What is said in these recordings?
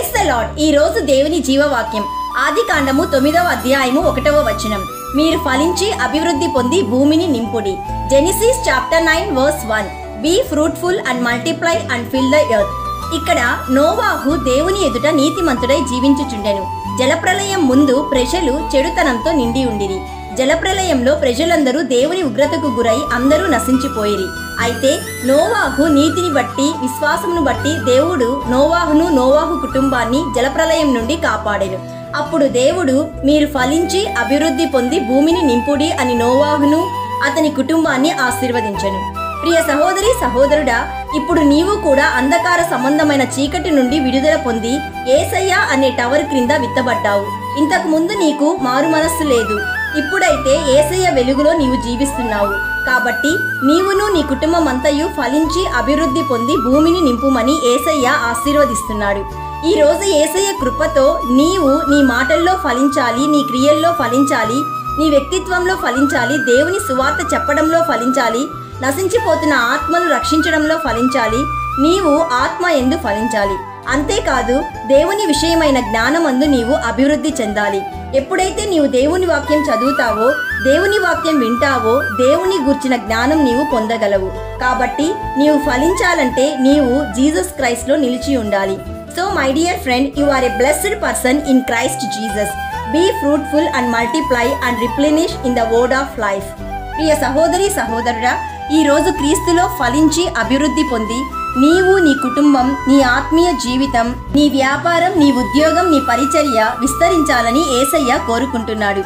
Praise the lord. ఈ రోజు దేవుని జీవవాక్యం ఆదికాండము 9వ అధ్యాయము 1వ వచనం. మీరు ఫలించి అభివృద్ధి పొంది భూమిని నింపుడి. Genesis chapter 9 verse 1. Be fruitful and multiply and fill the earth. ఇక్కడ నోవాహు దేవుని ఎదుట నీతిమంతుడై జీవించుచుండెను. జలప్రలయం ముందు ప్రజలు చెడుతనంతో నిండి ఉండిరి. జలప్రలయంలో ప్రజలందరూ దేవుని ఉగ్రతకు గురై అందరూ నశించిపోయిరి. అయితే నోవాహు నీతిని బట్టి విశ్వాసమును బట్టి దేవుడు నోవాహు కుటుంబాన్ని జలప్రలయం నుండి కాపాడెను. అప్పుడు దేవుడు మీరు ఫలించి అభివృద్ధి పొంది భూమిని నింపుడి అని నోవాహును అతని కుటుంబాన్ని ఆశీర్వదించెను. ప్రియ సహోదరి సహోదరుడా, ఇప్పుడు నీవు కూడా అంధకార సంబంధమైన చీకటి నుండి విడుదల పొంది యేసయ్య అనే టవర్ క్రింద విత్తబడ్డావు. ఇంతకు ముందు నీకు మారు మనస్సు లేదు. ఇప్పుడైతే యేసయ్య వెలుగులో నీవు జీవిస్తున్నావు. కాబట్టి నీవును నీ కుటుంబం అంతయు ఫలించి అభివృద్ధి పొంది భూమిని నింపుమని యేసయ్య ఆశీర్వదిస్తున్నాడు. ఈ రోజు యేసయ్య కృపతో నీవు నీ మాటల్లో ఫలించాలి, నీ క్రియల్లో ఫలించాలి, నీ వ్యక్తిత్వంలో ఫలించాలి, దేవుని సువార్త చెప్పడంలో ఫలించాలి, నశించిపోతున్న ఆత్మను రక్షించడంలో ఫలించాలి, నీవు ఆత్మ యందు ఫలించాలి. అంతేకాదు దేవుని విషయమైన జ్ఞానమందు నీవు అభివృద్ధి చెందాలి. ఎప్పుడైతే నీవు దేవుని వాక్యం చదువుతావో, దేవుని వాక్యం వింటావో, దేవుని గూర్చిన జ్ఞానం నీవు పొందగలవు. కాబట్టి నీవు ఫలించాలంటే నీవు జీసస్ క్రైస్ట్లో నిలిచి ఉండాలి. So my dear friend, you are a blessed person in Christ Jesus. Be fruitful and multiply and replenish in the word of life. ప్రియ సహోదరి సహోదరుడా, ఈరోజు క్రీస్తులో ఫలించి అభివృద్ధి పొంది నీవు, నీ కుటుంబం, నీ ఆత్మీయ జీవితం, నీ వ్యాపారం, నీ ఉద్యోగం, నీ పరిచర్య విస్తరించాలని యేసయ్య కోరుకుంటున్నాడు.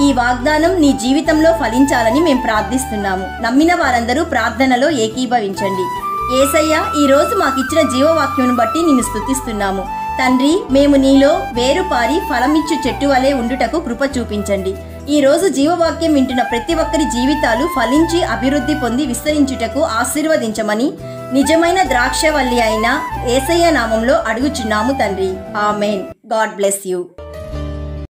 ఈ వాగ్దానం నీ జీవితంలో ఫలించాలని మేము ప్రార్థిస్తున్నాము. నమ్మిన వారందరూ ప్రార్థనలో ఏకీభవించండి. యేసయ్య, ఈరోజు మాకిచ్చిన జీవవాక్యం బట్టి నిన్ను స్తుతిస్తున్నాము. తండ్రి, మేము నీలో వేరుపారి ఫలమిచ్చు చెట్టు వలె ఉండుటకు కృప చూపించండి. ఈ రోజు జీవవాక్యం వింటున్న ప్రతి ఒక్కరి జీవితాలు ఫలించి అభివృద్ధి పొంది విస్తరించుటకు ఆశీర్వదించమని నిజమైన ద్రాక్షవల్లి అయిన యేసయ్య నామంలో అడుగుచున్నాము తండ్రి. ఆమేన్. God bless you.